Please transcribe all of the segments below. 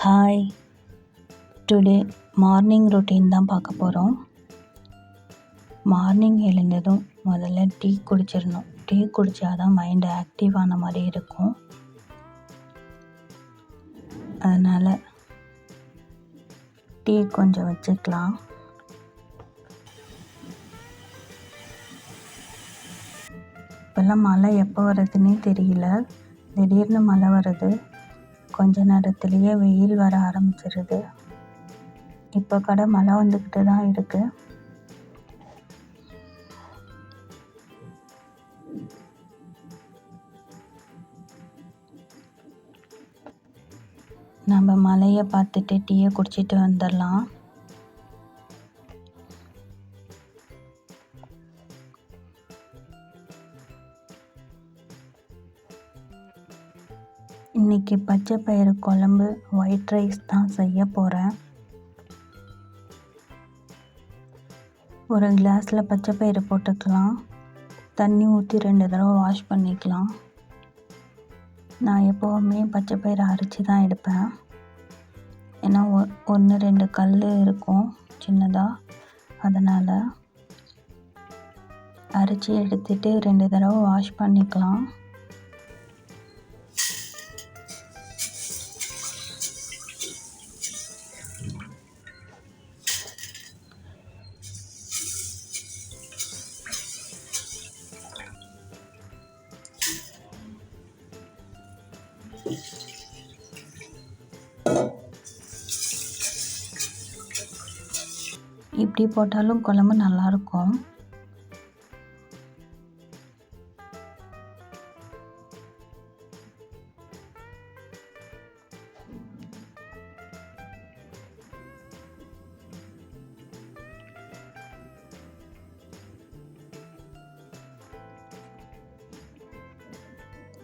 Hi, today morning routine தான் பார்க்க போகிறோம். மார்னிங் எழுந்ததும் முதல்ல டீ குடிச்சிடணும். டீ குடித்தாதான் மைண்டு ஆக்டிவ் ஆன மாதிரி இருக்கும். அதனால் டீ கொஞ்சம் வச்சுக்கலாம். இப்போல்லாம் மழை எப்போ வருதுன்னே தெரியல. திடீர்னு மழை வருது, கொஞ்ச நேரத்துலேயே வெயில் வர ஆரம்பிச்சிருது. இப்போ கூட மழை வந்துக்கிட்டு தான் இருக்குது. நம்ம மழையை பார்த்துட்டு டீயை குடிச்சிட்டு வந்துடலாம். இன்றைக்கி பச்சை பயிறு குழம்பு, ஒயிட் ரைஸ் தான் செய்ய போகிறேன். ஒரு கிளாஸில் பச்சை பயிறு போட்டுக்கலாம். தண்ணி ஊற்றி 2 தடவை வாஷ் பண்ணிக்கலாம். நான் எப்போவுமே பச்சை பயிறு அரைச்சி தான் எடுப்பேன். ஏன்னா 1-2 கல் இருக்கும் சின்னதாக, அதனால் அரைச்சி எடுத்துட்டு 2 தடவை வாஷ் பண்ணிக்கலாம். இப்படி போட்டாலும் குழம்பு நல்லாயிருக்கும்.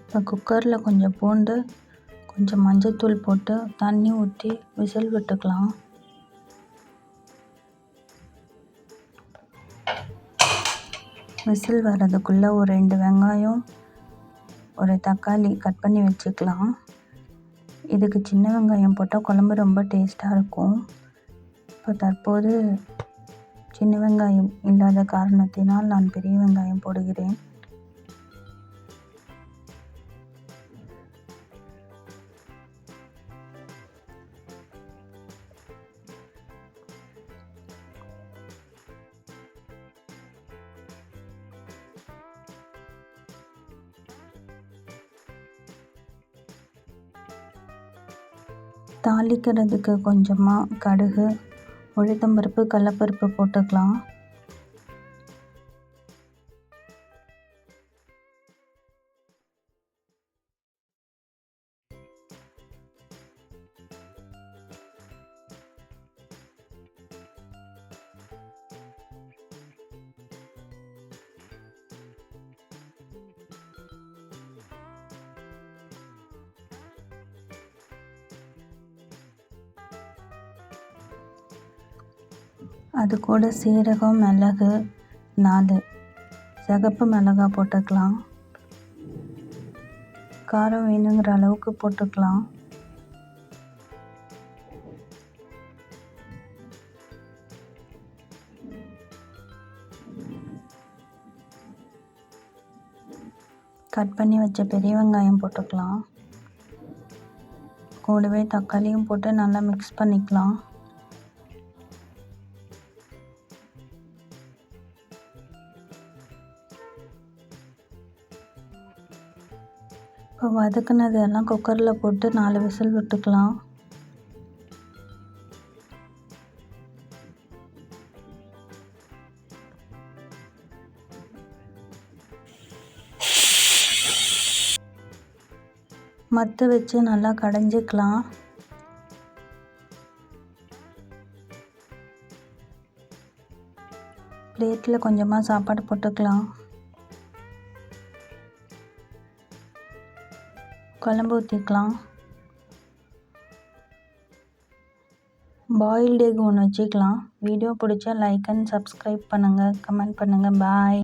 இப்போ குக்கரில் கொஞ்சம் பூண்டு, கொஞ்சம் மஞ்சத்தூள் போட்டு தண்ணி ஊற்றி விசில் விட்டுக்கலாம். விசில் வர்றதுக்குள்ளே ஒரு 2 வெங்காயம், ஒரு தக்காளி கட் பண்ணி வச்சுக்கலாம். இதுக்கு சின்ன வெங்காயம் போட்டால் குழம்பு ரொம்ப டேஸ்ட்டாக இருக்கும். இப்போ தற்போது சின்ன வெங்காயம் இல்லாத காரணத்தினால் நான் பெரிய வெங்காயம் போடுகிறேன். தாளிக்கிறதுக்கு கொஞ்சமாக கடுகு, உளுத்தம்பருப்பு, கடலப்பருப்பு போட்டுக்கலாம். அது கூட சீரகம், மிளகு, 4 சிகப்பு மிளகாய் போட்டுக்கலாம். காரம் வேணுங்கிற அளவுக்கு போட்டுக்கலாம். கட் பண்ணி வச்ச பெரிய வெங்காயம் போட்டுக்கலாம். கூடவே தக்காளியும் போட்டு நல்லா மிக்ஸ் பண்ணிக்கலாம். இப்போ வதக்குனதெல்லாம் குக்கரில் போட்டு 4 விசில் விட்டுக்கலாம். மத்து வச்சு நல்லா கடைஞ்சிக்கலாம். பிளேட்டில் கொஞ்சமாக சாப்பாடு போட்டுக்கலாம். குழம்பு ஊற்றிக்கலாம். பாயில்டு எக் ஒன்று வச்சுக்கலாம். வீடியோ பிடிச்சா லைக் அண்ட் சப்ஸ்கிரைப் பண்ணுங்கள், கமெண்ட் பண்ணுங்கள். பாய்.